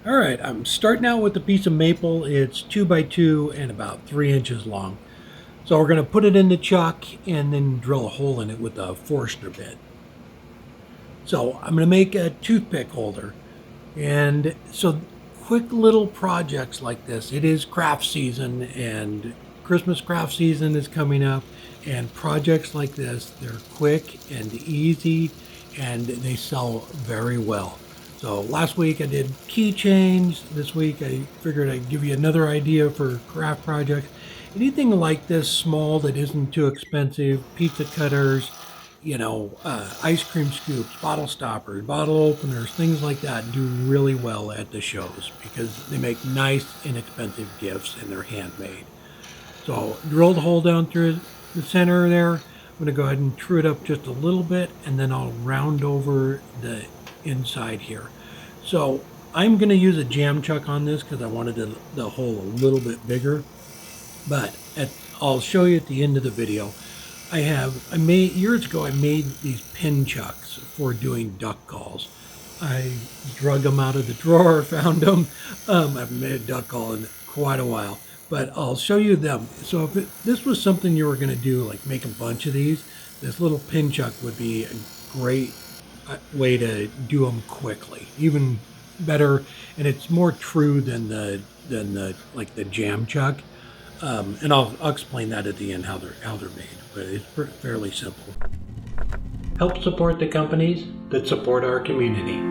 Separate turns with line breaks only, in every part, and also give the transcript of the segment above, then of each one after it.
All right, I'm starting out with a piece of maple. It's 2 by 2 and about 3 inches long. So we're going to put it in the chuck and then drill a hole in it with a Forstner bit. So I'm going to make a toothpick holder. And so quick little projects like this, it is craft season and Christmas craft season is coming up, and projects like this, they're quick and easy and they sell very well. So last week I did keychains. This week I figured I'd give you another idea for craft projects. Anything like this small that isn't too expensive, pizza cutters, ice cream scoops, bottle stoppers, bottle openers, things like that do really well at the shows because they make nice, inexpensive gifts and they're handmade. So drill the hole down through the center there. I'm going to go ahead and true it up just a little bit, and then I'll round over the inside here. So I'm going to use a jam chuck on this because I wanted the hole a little bit bigger, but I'll show you at the end of the video. Years ago I made these pin chucks for doing duck calls. I drug them out of the drawer, found them. I haven't made a duck call in quite a while, but I'll show you them. So if this was something you were going to do, like make a bunch of these, this little pin chuck would be a great way to do them quickly, even better, and it's more true than the jam chuck. And I'll explain that at the end how they're made, but it's fairly simple. Help support the companies that support our community.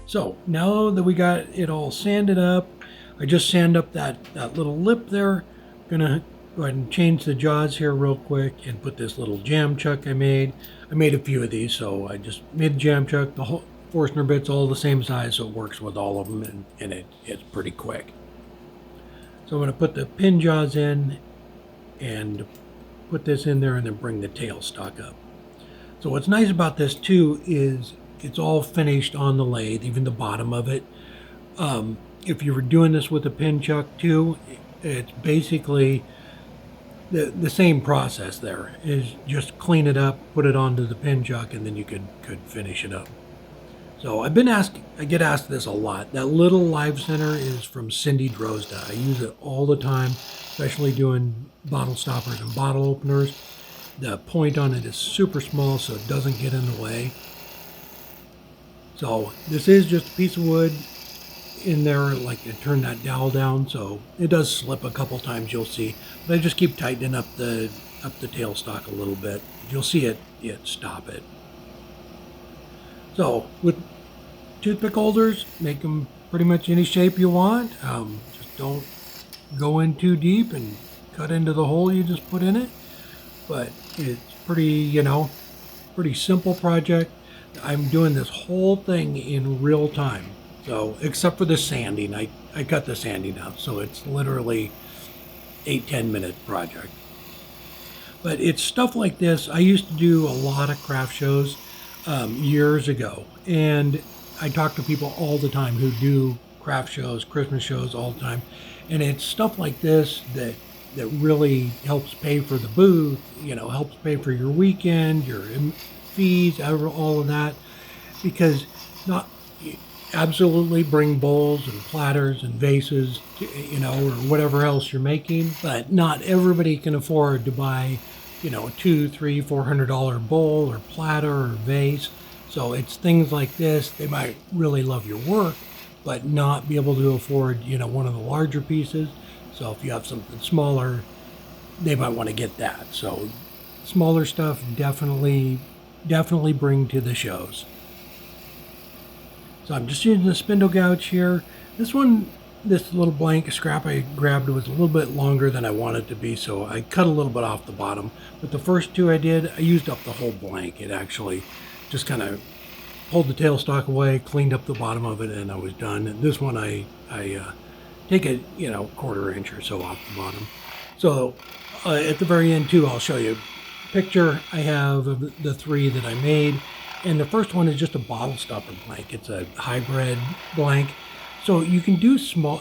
So now that we got it all sanded up, I just sand up that little lip there. I'm gonna go ahead and change the jaws here real quick and put this little jam chuck I made. I made a few of these, so I just made the jam chuck. The whole Forstner bit's all the same size, so it works with all of them, and it's pretty quick. So I'm gonna put the pin jaws in and put this in there and then bring the tailstock up. So what's nice about this too is it's all finished on the lathe, even the bottom of it. If you were doing this with a pin chuck too, it's basically the same process there. Is just clean it up, put it onto the pin chuck, and then you could finish it up. So I get asked this a lot. That little live center is from Cindy Drozda. I use it all the time, especially doing bottle stoppers and bottle openers. The point on it is super small, so it doesn't get in the way. So this is just a piece of wood in there, like I turn that dowel down, so it does slip a couple times, you'll see. But I just keep tightening up the tailstock a little bit. You'll see it stop it. So with toothpick holders, make them pretty much any shape you want. Just don't go in too deep and cut into the hole you just put in it. But it's pretty simple project. I'm doing this whole thing in real time. So except for the sanding, I cut the sanding out, so it's literally 8-10 minute project. But it's stuff like this. I used to do a lot of craft shows years ago, and I talk to people all the time who do craft shows, Christmas shows all the time, and it's stuff like this that really helps pay for the booth, helps pay for your weekend, your fees, all of that, because not absolutely bring bowls and platters and vases, or whatever else you're making, but not everybody can afford to buy, $200, $300, $400 bowl or platter or vase. So it's things like this. They might really love your work, but not be able to afford, one of the larger pieces. So if you have something smaller, they might want to get that. So smaller stuff definitely bring to the shows. So I'm just using the spindle gouge here. This little blank scrap I grabbed was a little bit longer than I wanted it to be, so I cut a little bit off the bottom. But the first two I used up the whole blank. It actually just kind of pulled the tailstock away, cleaned up the bottom of it, and I was done. And this one I take a quarter inch or so off the bottom. So at the very end too, I'll show you a picture I have of the three that I made. And the first one is just a bottle stopper blank. It's a hybrid blank. So you can do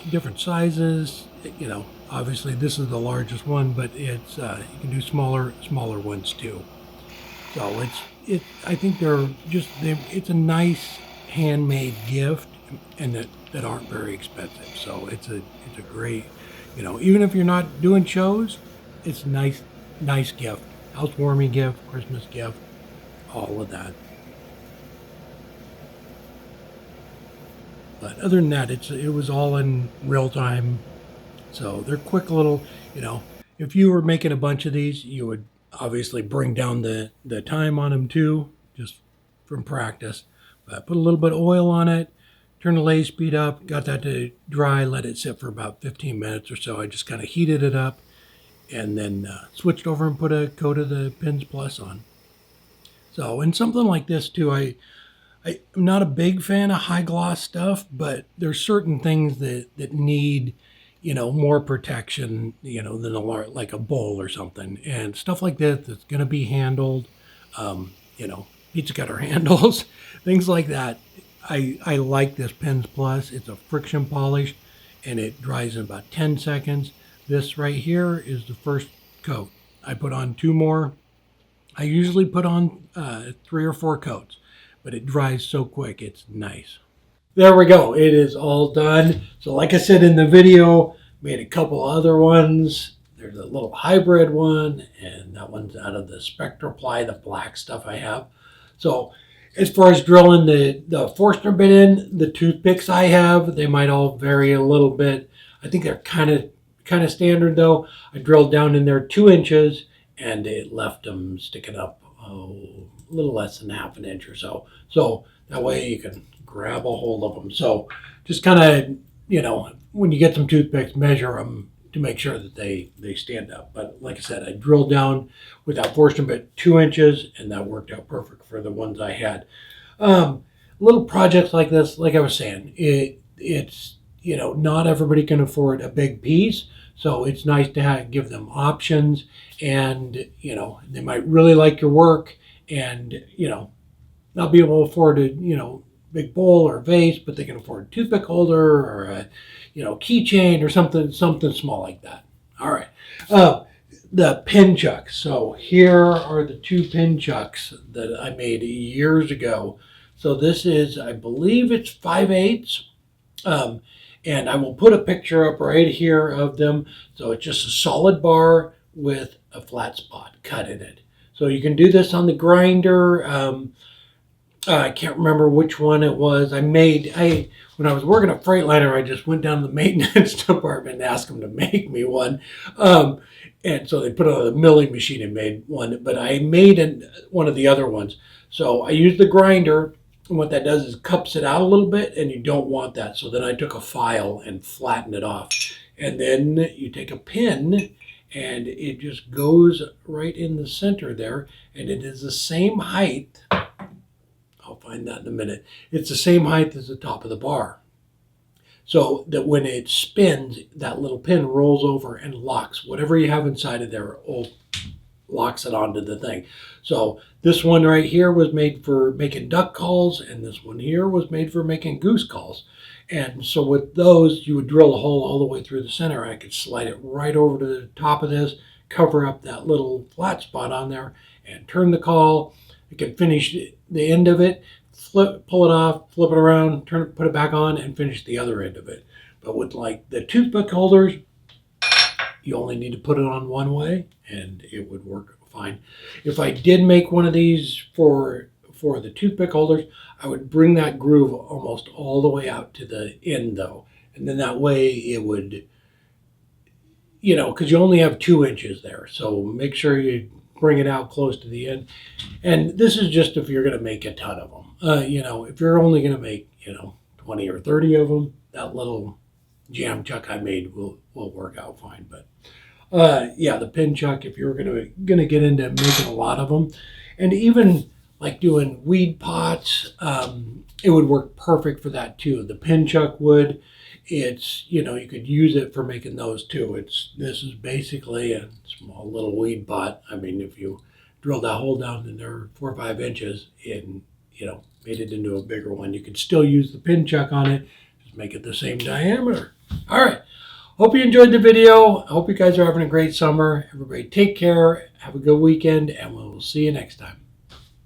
different sizes, Obviously, this is the largest one, but it's you can do smaller ones too. So I think it's a nice handmade gift, and that aren't very expensive. So it's a great, even if you're not doing shows, it's nice gift, housewarming gift, Christmas gift, all of that. But other than that, it was all in real time. So they're quick little, you know, if you were making a bunch of these, you would obviously bring down the time on them too, just from practice. But put a little bit of oil on it, turn the lathe speed up, got that to dry, let it sit for about 15 minutes or so. I just kind of heated it up and then switched over and put a coat of the Pins Plus on. So, and something like this too, I'm not a big fan of high gloss stuff, but there's certain things that need, more protection, than like a bowl or something, and stuff like this that's going to be handled, pizza cutter handles, things like that. I like this Pins Plus. It's a friction polish, and it dries in about 10 seconds. This right here is the first coat. I put on 2 more. I usually put on 3 or 4 coats, but it dries so quick, it's nice. There we go. It is all done. So like I said in the video, made a couple other ones. There's a little hybrid one, and that one's out of the Spectraply, the black stuff I have. So as far as drilling the Forstner bit in, the toothpicks I have, they might all vary a little bit. I think they're kind of standard though. I drilled down in there 2 inches, and it left them sticking up a little less than half an inch or so. So that way you can grab a hold of them. So just kind of, when you get some toothpicks, measure them to make sure that they stand up. But like I said, I drilled down with that Forstner bit 2 inches, and that worked out perfect for the ones I had. Little projects like this, like I was saying, it's not everybody can afford a big piece. So it's nice to give them options, and they might really like your work, and not be able to afford a big bowl or vase, but they can afford a toothpick holder or a keychain or something small like that. All right, the pin chucks. So here are the 2 pin chucks that I made years ago. So this is, I believe it's 5/8. And I will put a picture up right here of them. So it's just a solid bar with a flat spot cut in it. So you can do this on the grinder. I can't remember which one it was. When I was working at Freightliner, I just went down to the maintenance department and asked them to make me one. And so they put it on the milling machine and made one, but I made one of the other ones. So I used the grinder. And what that does is cups it out a little bit, and you don't want that. So then I took a file and flattened it off. And then you take a pin, and it just goes right in the center there. And it is the same height. I'll find that in a minute. It's the same height as the top of the bar. So that when it spins, that little pin rolls over and locks whatever you have inside of there, locks it onto the thing. So this one right here was made for making duck calls, and this one here was made for making goose calls. And so with those, you would drill a hole all the way through the center. I could slide it right over to the top of this, cover up that little flat spot on there, and turn the call. I could finish the end of it, pull it off, flip it around, put it back on, and finish the other end of it. But with like the toothpick holders, you only need to put it on one way, and it would work fine. If I did make one of these for the toothpick holders, I would bring that groove almost all the way out to the end though. And then that way it would, because you only have 2 inches there. So make sure you bring it out close to the end. And this is just if you're going to make a ton of them. If you're only going to make, 20 or 30 of them, that little jam chuck I made will work out fine. But the pin chuck, if you're gonna get into making a lot of them, and even like doing weed pots, it would work perfect for that too. The pin chuck would. It's you could use it for making those too. This is basically a small little weed pot. I mean, if you drilled that hole down in there 4 or 5 inches and made it into a bigger one, you could still use the pin chuck on it. Just make it the same diameter. All right. Hope you enjoyed the video. I hope you guys are having a great summer. Everybody take care. Have a good weekend, and we'll see you next time.